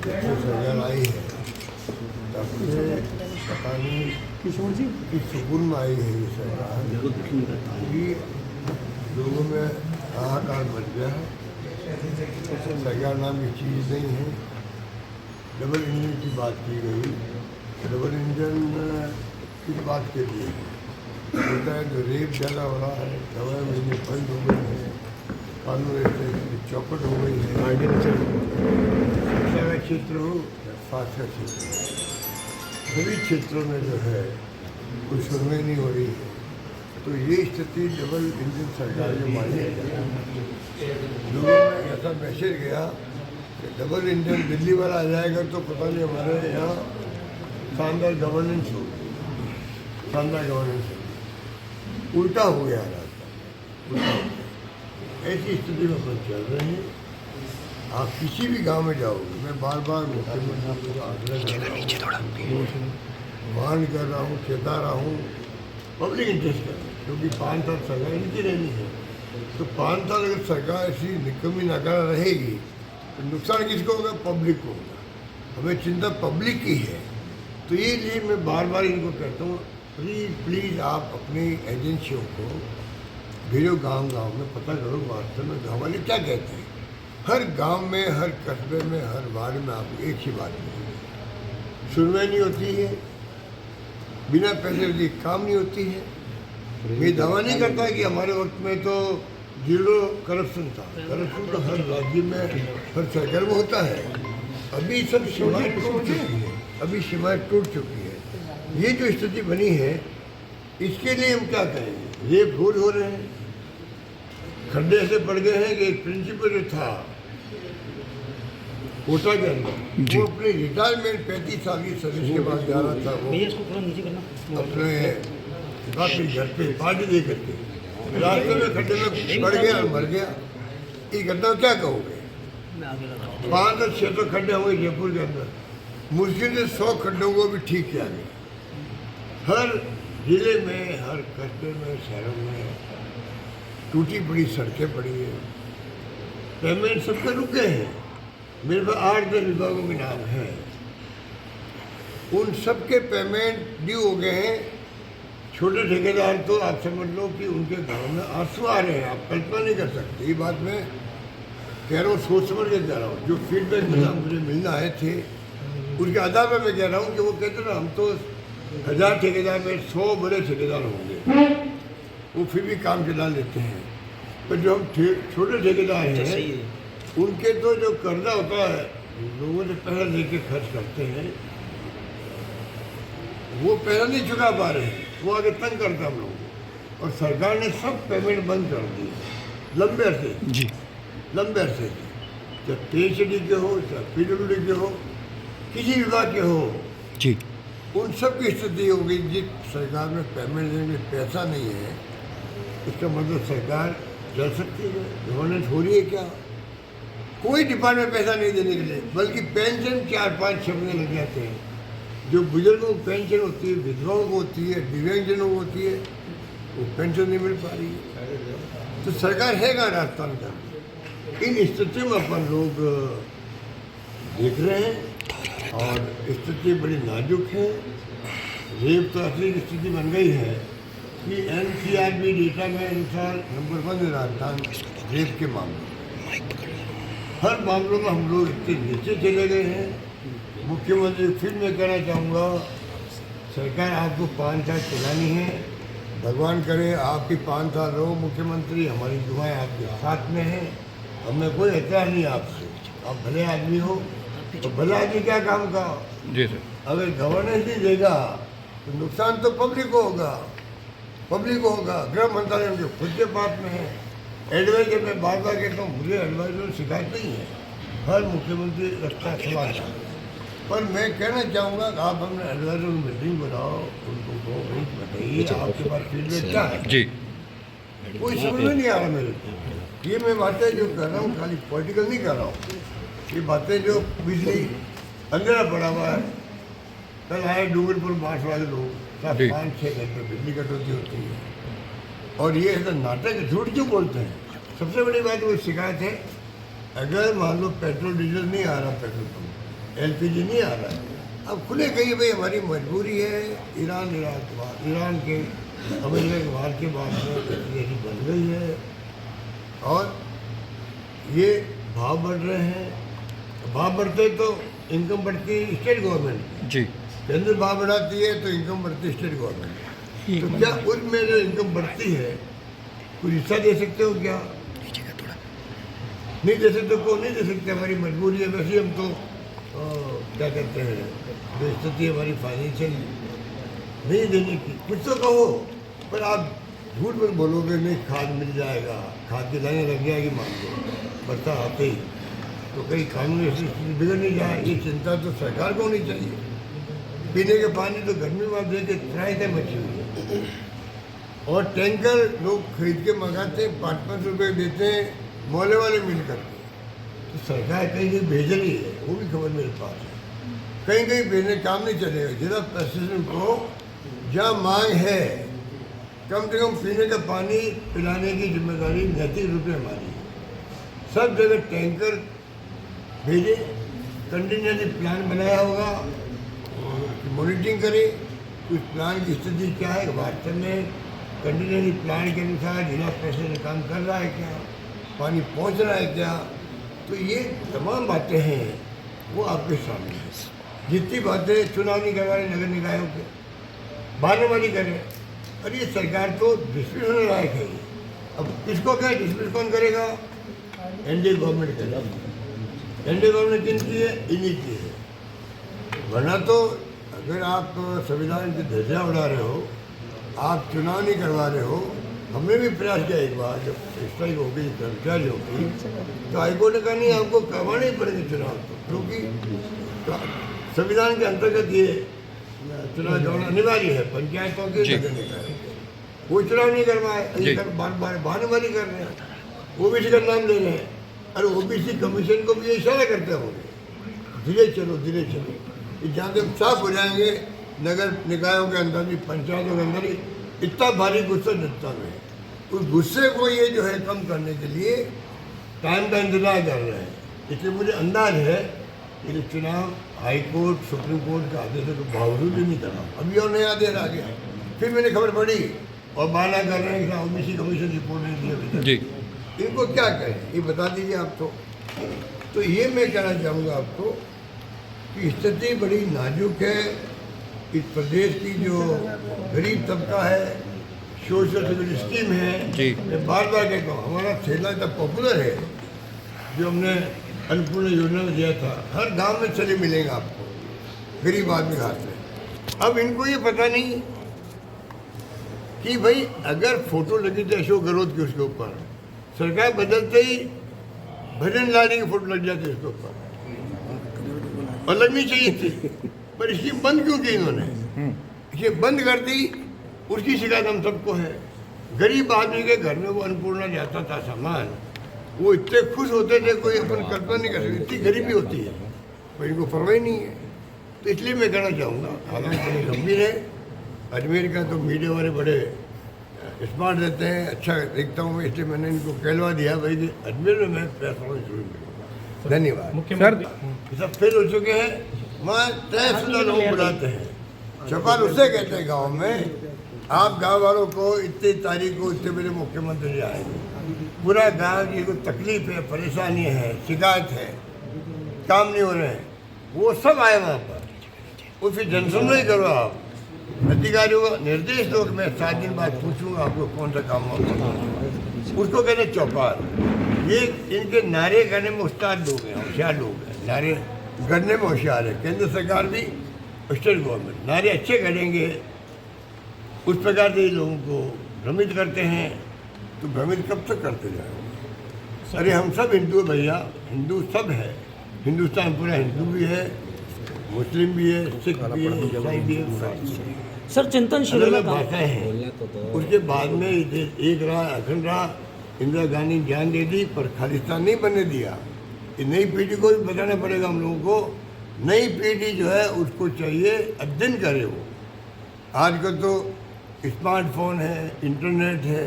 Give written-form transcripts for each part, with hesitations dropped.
सरकार आई है तब से पता नहीं किशोर जी किस सुकून में आई है ये सरकार कि लोगों में हाहाकार मच गया है। सरकार नाम की चीज़ नहीं है। डबल इंजन की बात की गई। डबल इंजन किस बात के लिए होता है? जो रेप ज़्यादा हो रहा है, दवाई महीने बंद हो गई है, कानून व्यवस्था की चौपट हो गई है, शिक्षा का क्षेत्र हो या स्वास्थ्य का क्षेत्र हो, सभी क्षेत्रों में जो है कोई सुनवाई नहीं हो रही है। तो ये स्थिति डबल इंजन सरकार जो मानी है, लोगों में ऐसा मैसेज गया कि डबल इंजन दिल्ली वाला आ जाएगा तो पता नहीं हमारे यहाँ शानदार गवर्नेंस हो, शानदार गवर्नेंस हो। उल्टा हो गया रास्ता, उल्टा हो गया। ऐसी स्थिति में अपन चल रहे हैं। आप किसी भी गांव में जाओगे, मैं बार बार मुख्यमंत्री को आग्रह कर रहा हूँ, वार्न कर रहा हूँ, चेता रहा हूँ, पब्लिक इंटरेस्ट कर रहा हूँ, क्योंकि 5 साल सरकार इनकी रहनी है। तो 5 साल अगर सरकार ऐसी निकम्मी नाकारा रहेगी तो नुकसान किसको होगा? पब्लिक को होगा। हमें चिंता पब्लिक की है। तो ये लिए मैं बार बार इनको कहता हूँ, प्लीज़ आप अपनी एजेंसियों को भेजो गांव में, पता करो वास्तव में गाँव वाले क्या कहते हैं। हर गांव में, हर कस्बे में, हर वार्ड में आपको एक ही बात मिलेगी, सुनवाई नहीं होती है, बिना पैसे दिए काम नहीं होती है। ये दावा नहीं करता कि हमारे वक्त में तो 0 करप्शन था। करप्शन तो हर राज्य में, हर सरकार में होता है। अभी सब सीमाएं टूट चुकी है, अभी सीमाएं टूट चुकी है। ये जो स्थिति बनी है, इसके लिए हम क्या करेंगे? रेप रोज हो रहे हैं, खड्डे ऐसे पड़ गए हैं कि एक प्रिंसिपल जो था कोटा के अंदर, वो अपने रिटायरमेंट 35 साल की सर्विस के बाद जा रहा था, वो अपने अपने घर पे पार्टी दे करके रास्ते में खड्डे में पड़ गया और मर गया। इस घटना में क्या कहोगे? 5 से 6 खड्डे हुए जयपुर के अंदर, मुश्किल से 100 खड्डों को भी ठीक किया गया। हर जिले में, हर कस्बे में, शहरों में टूटी पड़ी सड़कें पड़ी है, पेमेंट सबके रुके हैं। मेरे पास 8-10 विभागों के नाम हैं, उन सबके पेमेंट ड्यू हो गए हैं। छोटे ठेकेदार तो आप समझ लो कि उनके घरों में आंसू आ रहे हैं, आप कल्पना नहीं कर सकते। ये बात मैं कह रहा हूँ, सोच समझ के कह रहा हूँ। जो फीडबैक मुझे मिलना आए थे, उनके आधार पर मैं कह रहा हूँ कि वो कहते ना, हम तो 1000 ठेकेदार में 100 बड़े ठेकेदार होंगे, वो फिर भी काम चला लेते हैं। पर जो हम छोटे ठेकेदार हैं, उनके तो जो कर्जा होता है, लोगों से पैसा लेके खर्च करते हैं, वो पैसा नहीं चुका पा रहे हैं, वो आगे तंग करता हम लोगों को। और सरकार ने सब पेमेंट बंद कर दी लंबे अरसे जी, लंबे अरसे से, चाहे PhD के हो, चाहे PWD के हो, किसी विभाग के हो जी, उन सब की स्थिति हो गई। जिस सरकार में पेमेंट देने में पैसा नहीं है, इसका मतलब सरकार चल सकती है? गवर्नेंस हो रही है क्या? कोई डिपार्टमेंट पैसा नहीं देने के लिए, बल्कि पेंशन 4-5-6 महीने लग जाते हैं। जो बुजुर्गों को पेंशन होती है, विधवाओं को होती है, दिव्यांगजनों को होती है, वो पेंशन नहीं मिल पा रही है। तो सरकार है कहाँ राजस्थान का? इन स्थिति में अपन लोग देख रहे हैं और स्थिति बड़ी नाजुक है। रेप तो असली स्थिति बन गई है कि NCRB डेटा में अनुसार नंबर 1 है राजस्थान रेप के मामले। हर मामलों में हम लोग इतने नीचे चले गए हैं। मुख्यमंत्री फिर मैं कहना चाहूँगा, सरकार आपको 5 साल चलानी है, भगवान करे आपकी 5 साल रहो मुख्यमंत्री, हमारी दुआएं आपके साथ में हैं। हमें कोई एतराज़ नहीं आपसे, आप भले आदमी हो, तो भले आदमी क्या काम का जी सर। अगर गवर्नेंस नहीं देगा तो नुकसान तो पब्लिक को होगा, पब्लिक को होगा। गृह मंत्रालय उनके खुद के पास में है। एडवाइजर में बार बार कहता हूँ, मुझे एडवाइजर शिकायत नहीं है, हर मुख्यमंत्री रखता है सवाल। पर मैं कहना चाहूँगा कि आप अपने एडवाइजर मीटिंग बनाओ, उनको बताइए आपके पास फीडबैक क्या है जी। कोई समझ में नहीं आ रहा मेरे को। ये मैं बातें जो कर रहा हूँ खाली पॉलिटिकल नहीं कर रहा हूँ, ये बातें जो बिजली अंधेरा पड़ा हुआ है। कल आए डूंगरपुर बांस वाले लोग, 5-6 घंटे बिजली कटौती होती है, और ये ऐसा नाटक झूठ क्यों बोलते हैं? सबसे बड़ी बात वो शिकायत है, अगर मान लो पेट्रोल डीजल नहीं आ रहा पेट्रोल पंप, LPG नहीं आ रहा है। अब खुले कहिए भाई हमारी मजबूरी है, ईरान के अमेरिका के बाहर के बाद में ऐसी बन गई है और ये भाव बढ़ रहे हैं। भाव बढ़ते तो इनकम बढ़ती है स्टेट गवर्नमेंट जी, केंद्र भाव बढ़ाती है तो इनकम बढ़ती है स्टेट गवर्नमेंट। तो क्या उसमें जो इनकम बढ़ती है कुछ हिस्सा दे सकते हो क्या? नहीं दे सकते, को नहीं दे सकते, हमारी मजबूरी है। वैसे हम तो क्या कहते हैं, जो स्थिति हमारी फाइनेंशियल नहीं देने की, कुछ तो कहो। पर आप झूठ में बोलोगे नहीं खाद मिल जाएगा, खाद की लाइनें लग जाएगी मान लो बरसात आते ही, तो कहीं कानूनी स्थिति बिगड़ नहीं जाए, ये चिंता तो सरकार को होनी चाहिए। पीने के पानी तो गर्मी में दे के त्राही मची हुई है और टैंकर लोग खरीद के मंगाते हैं, 5-5 रुपये देते हैं मोहल्ले वाले मिल करके। तो सरकार कहीं कहीं भेज रही है, वो भी खबर मेरे पास है। कहीं कहीं भेजने काम नहीं चलेगा। जिला प्रशासन को जहाँ मांग है कम से कम पीने का पानी पिलाने की जिम्मेदारी नैतिक रूप से हमारी है। सब जगह टैंकर भेजे, कंटिन्यूसली प्लान बनाया होगा, मॉनिटरिंग करें उस प्लान की स्थिति क्या है, वास्तव में कंटिन्यूसली प्लान के अनुसार जिला प्रशासन काम कर रहा है क्या, पानी पहुंच रहा है क्या। तो ये तमाम बातें हैं वो आपके सामने है। जितनी बातें चुनाव नहीं करवा रहे नगर निकायों के बहाने वाली करें, और ये सरकार तो डिस्मिस होने लायक है। अब किसको क्या डिस्मिस कौन करेगा? एनडीए गवर्नमेंट करेगा। एनडीए गवर्नमेंट किनकी है? इन्हीं की है। वरना तो अगर आप संविधान की ध्वजा उड़ा रहे हो, आप चुनाव नहीं करवा रहे हो। हमने भी प्रयास किया एक बार, जब स्ट्राइक हो गई कर्मचारियों की, तो हाईकोर्ट ने कहा नहीं आपको करवाने ही पड़ेंगे चुनाव, क्योंकि संविधान के अंतर्गत ये चुनाव करवाना अनिवार्य है। पंचायतों के नगर निकाय वो चुनाव नहीं करवाए, बार बार बहानेबाजी कर रहे हैं, ओबीसी का नाम ले रहे हैं। अरे ओबीसी कमीशन को भी ये इशारा करते होंगे धीरे चलो धीरे चलो। जहाँ से साफ हो जाएंगे नगर निकायों के अंदर भी, पंचायतों के अंदर ही इतना भारी गुस्सा जनता में, उस गुस्से को ये जो है कम करने के लिए टाइम का इंतजार कर रहे हैं। इसलिए मुझे अंदाज है कि चुनाव हाई कोर्ट सुप्रीम कोर्ट के आदेश के बावजूद भी नहीं करना। अभी और नया आदेश आ गया, फिर मैंने खबर पड़ी और बहाना कर रहे हैं कि ओबीसी कमीशन रिपोर्ट नहीं दी अभी तक। इनको क्या कहें ये बता दीजिए आप। तो ये मैं कहना चाहूँगा आपको कि स्थिति बड़ी नाजुक है। इस प्रदेश की जो गरीब तबका है, सोशल सिक्योरिटी स्कीम है, मैं बार बार कहता हूँ हमारा ठेला इतना पॉपुलर है जो हमने अन्नपूर्णा योजना में दिया था, हर गांव में चले मिलेंगे आपको गरीब आदमी हाथ में। अब इनको ये पता नहीं कि भाई अगर फोटो लगी थी अशोक गहलोत की उसके ऊपर, सरकार बदलते ही भजन लाने की फोटो लग जाती है उसके ऊपर, और लगनी चाहिए थी, पर स्कीम बंद क्यों की इन्होंने? ये बंद कर दी, उसकी शिकायत हम सबको है। गरीब आदमी के घर में वो अन्नपूर्णा जाता था सामान, वो इतने खुश होते थे कोई अपन कल्पना नहीं कर सकते, इतनी गरीबी होती है, पर इनको परवाह नहीं है। तो इसलिए मैं कहना चाहूँगा हालात बड़े गंभीर है। अजमेर का तो मीडिया वाले बड़े स्मार्ट रहते हैं, अच्छा देखता हूँ मैं, इसलिए मैंने इनको कहलवा दिया भाई कि अजमेर में मैं फैसला जरूर मिलूँगा। धन्यवाद। सब फिर हो चुके हैं, वहाँ तयशुदा लोग बुलाते हैं, चौपाल उसे कहते हैं गाँव में। आप गाँव वालों को इतनी तारीख को इतने बड़े मुख्यमंत्री आएंगे, पूरा गाँव की कोई तकलीफ है, परेशानी है, शिकायत है, काम नहीं हो रहे हैं, वो सब आए वहाँ पर। वो फिर जनसुनवाई करो, आप अधिकारियों को निर्देश दो कि मैं 7 दिन बाद पूछूंगा आपको कौन सा काम होगा, उसको कहते हैं चौपाल। ये इनके नारे करने में उस्ताद लोग हैं, होशियार लोग हैं, नारे गढ़ने में होशियार है। केंद्र सरकार भी, स्टेट गवर्नमेंट नारे अच्छे करेंगे, उस प्रकार से लोगों को भ्रमित करते हैं, तो भ्रमित कब तक करते जाएंगे? अरे हम सब हिंदू भैया, हिंदू सब है, हिंदुस्तान पूरा हिंदू भी है, मुस्लिम भी है, सिख भी है, ईसाई भी है। सर चिंतन शिविर में बातें हैं, उसके बाद में एक रहा अखंड रहा, इंदिरा गांधी जान दे दी पर खालिस्तान नहीं बनने दिया। ये नई पीढ़ी को भी बताना पड़ेगा हम लोगों को। नई पीढ़ी जो है उसको चाहिए अध्ययन करे वो। आजकल तो स्मार्टफोन है, इंटरनेट है,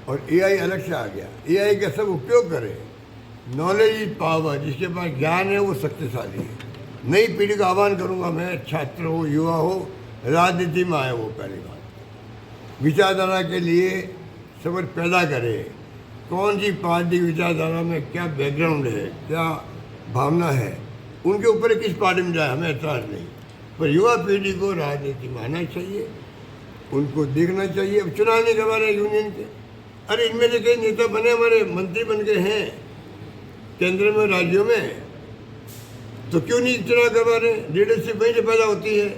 और एआई अलग से आ गया। एआई का सब उपयोग करे। नॉलेज इज पावर, जिसके पास ज्ञान है वो शक्तिशाली है। नई पीढ़ी का आह्वान करूंगा मैं, छात्र हो, युवा हो, राजनीति में आए वो पहली बात। विचारधारा के लिए समझ पैदा करे, कौन सी पार्टी विचारधारा में क्या बैकग्राउंड है, क्या भावना है, उनके ऊपर किस पार्टी में जाए हमें एतराज़ नहीं, पर युवा पीढ़ी को राजनीति में आना चाहिए, उनको देखना चाहिए। अब चुनाव नहीं करवा रहे यूनियन के, अरे इनमें से कई नेता बने, हमारे मंत्री बन गए हैं केंद्र में, राज्यों में, तो क्यों नहीं चुनाव करवा रहे? लीडरशिप वहीं से पैदा होती है,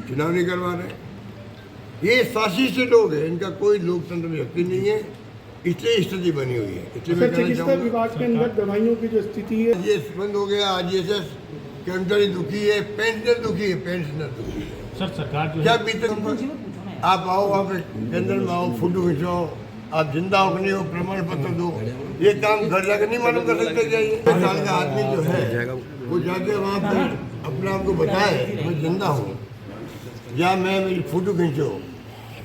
चुनाव नहीं करवा रहे। ये शासित से लोग हैं, इनका कोई लोकतंत्र में यकीन नहीं है, इसलिए स्थिति बनी हुई है। इसलिए मैं कहना चिकित्सा चाहूँगा विभाग के अंदर दवाइयों की जो स्थिति है, ये बंद हो गया, आरजीएसएस कर्मचारी दुखी है, पेंशनर दुखी है, पेंशनर दुखी है। सर सरकार जो क्या है बीते? आप आओ, वहाँ पे केंद्र में आओ, फोटो खिंचाओ, आप जिंदा हो कि नहीं हो प्रमाण पत्र दो। ये काम घर जाकर नहीं मालूम कर सकते क्या? ये साल का आदमी जो है वो जाके वहाँ पे अपने आप को बताए मैं जिंदा हूँ, या मैं मेरी फोटो खींचो,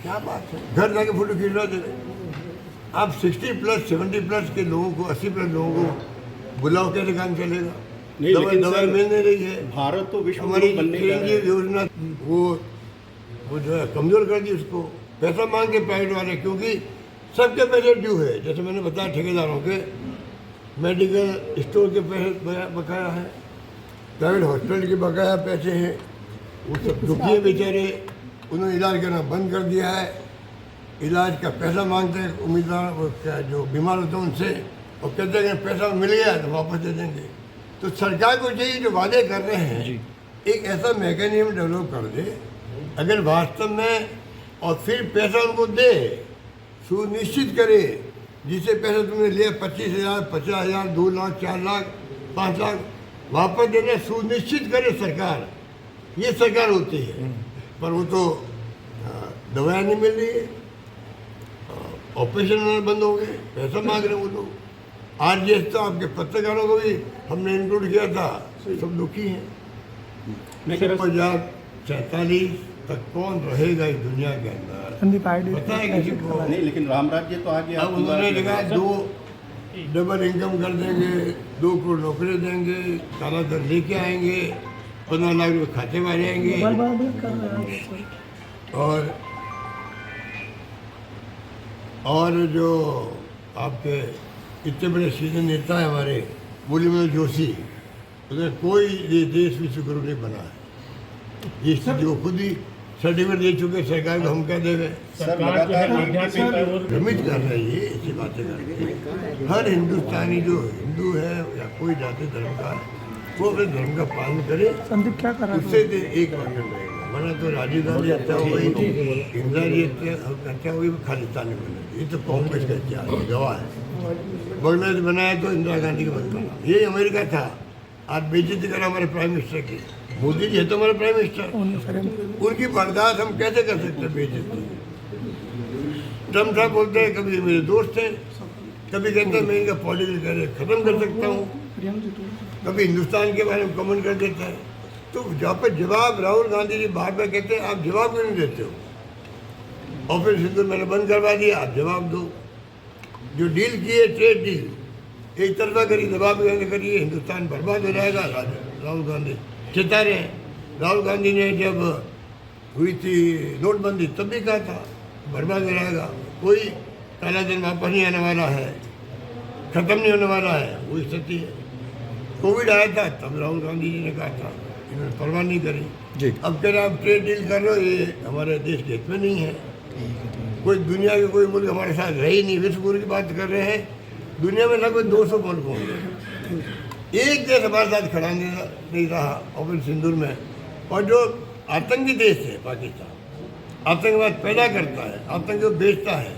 क्या बात है? घर जाके फोटो खींचवा दे। आप 60+ 70+ के लोगों को, 80+ लोगों को बुलाओ, कैसे काम चलेगा? नहीं, लेकिन दवाई सर, मिल नहीं रही है। भारत तो विश्व हमारी गुरु बनने जा रहा है। चिरंजीव योजना वो जो है कमजोर कर दी उसको, पैसा मांग के प्राइवेट वाले, क्योंकि सबके पैसे ड्यू है। जैसे मैंने बताया ठेकेदारों के, मेडिकल स्टोर के पैसे बकाया है, प्राइवेट हॉस्पिटल के बकाया पैसे हैं, वो सब दुखी है बेचारे, उन्होंने इलाज करना बंद कर दिया है। इलाज का पैसा मांगते हैं उम्मीदवार, वो क्या जो बीमार होते हैं उनसे, और कहते हैं कि पैसा मिल गया तो वापस दे देंगे। तो सरकार को चाहिए जो वादे कर रहे हैं, एक ऐसा मैकेनिज्म डेवलप कर दे अगर वास्तव में, और फिर पैसा उनको दे, सुनिश्चित करे, जिसे पैसा तुमने लिया 25,000, 50,000, 2 लाख, 4 लाख, 5 लाख वापस देना सुनिश्चित करे सरकार। ये सरकार होती है, पर वो तो दवाएं नहीं मिल रही है, ऑपरेशन बंद हो गए, पैसा मांग रहे वो लोग। आरजीएस तो आपके पत्रकारों को भी हमने इंक्लूड किया था, सब दुखी हैं। 2047 तक कौन रहेगा इस दुनिया के अंदर, पता है किसी को? नहीं, लेकिन राम राज्य तो आ गया। अब उन्होंने लिखा 2 डबल इनकम कर देंगे, 2 करोड़ नौकरी देंगे, काला धन लेके आएंगे, 15 लाख रुपये खाते में आ जाएंगे, और जो आपके इतने बड़े सीनियर नेता है हमारे मुरलीधर जोशी, उधर कोई ये देश विश्व गुरु नहीं बना है। ये स्थिति को खुद ही सर्टिफिकेट दे चुके सरकार को, हम क्या देवे? सरकार जो है आध्यात्मिक की ओर भ्रमित कर रहे हैं, ये ऐसी बातें कर रहे हैं। हर हिंदुस्तानी जो हिंदू है या कोई जाति धर्म का है, वो अपने धर्म का पालन करे, संदीप क्या कर रहा है? उससे एक बंधन रहेगा। वरना तो राजीव गांधी हत्या हो गई, इंदिरा जी हत्या हो गई, खालिस्तानी बने। ये तो कांग्रेस का इतिहास है, गवाह है। बांग्लादेश बनाया तो इंदिरा गांधी का बनता, ये अमेरिका था। आज बेइज्जती करा हमारे प्राइम मिनिस्टर की, मोदी जी है तो हमारे प्राइम मिनिस्टर, उनकी बर्दाश्त हम कैसे कर सकते हैं बेइज्जती? ट्रम्प साहब बोलते हैं कभी मेरे दोस्त हैं, कभी कहते हैं मैं इनका पॉलिटिकल कैरियर खत्म कर सकता हूँ, कभी हिंदुस्तान के बारे में कमेंट कर देता है। तो जहाँ पर जवाब राहुल गांधी जी बार बार कहते हैं, आप जवाब क्यों नहीं देते हो? और फिर सिंधु मैंने बंद करवा दिया, आप जवाब दो। जो डील की है, ट्रेड डील, एक तरफा करिए, दबाव करिए, हिंदुस्तान बर्बाद हो जाएगा। राहुल गांधी चेता रहे हैं। राहुल गांधी ने जब हुई थी नोटबंदी तब भी कहा था बर्बाद हो जाएगा, कोई काला धन वापस नहीं आने वाला है, खत्म नहीं होने वाला है। वो स्थिति है। कोविड आया था तब राहुल गांधी जी ने कहा था, इन्होंने परवाह नहीं करी। अब कह रहे आप ट्रेड डील कर लो, ये हमारे देश के हित में नहीं है। कोई दुनिया के कोई मुल्क हमारे साथ रहे ही नहीं, विश्व गुरु की बात कर रहे हैं। दुनिया में लगभग 200 मुल्क होंगे, एक देश हमारे साथ खड़ा नहीं रहा ऑपरेशन सिंदूर में। और जो आतंकी देश है पाकिस्तान, आतंकवाद पैदा करता है, आतंक को बेचता है,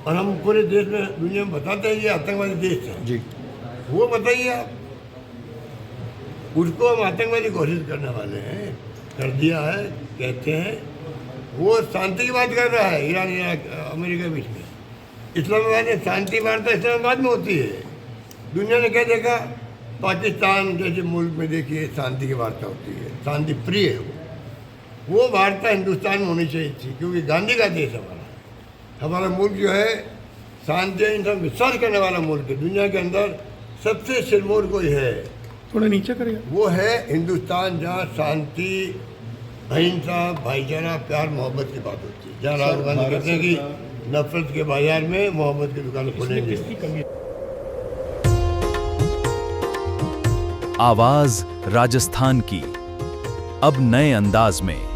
और हम पूरे देश में दुनिया में बताते हैं ये आतंकवादी देश है जी, वो बताइए आप, उसको हम आतंकवादी घोषित करने वाले हैं, कर दिया है, कहते हैं। वो शांति की बात कर रहा है, ईरान इराक अमेरिका के बीच में। इस्लामाबाद में शांति वार्ता इस्लामाबाद में होती है। दुनिया ने क्या देखा? पाकिस्तान जैसे मुल्क में देखिए शांति की वार्ता होती है, शांति प्रिय है वो वार्ता हिंदुस्तान में होनी चाहिए थी, क्योंकि गांधी का देश हमारा मुल्क जो है शांति इन सब विश्वास करने वाला मुल्क है। दुनिया के अंदर सबसे सिरमौर कोई है थोड़ा नीचे करेगा। वो है हिंदुस्तान जहाँ शांति, अहिंसा, भाईचारा, प्यार, मोहब्बत की बात होती है। जहाँ राहुल गांधी कहते हैं कि नफरत के बाजार में मोहब्बत की दुकान खोलेंगे। आवाज राजस्थान की अब नए अंदाज में।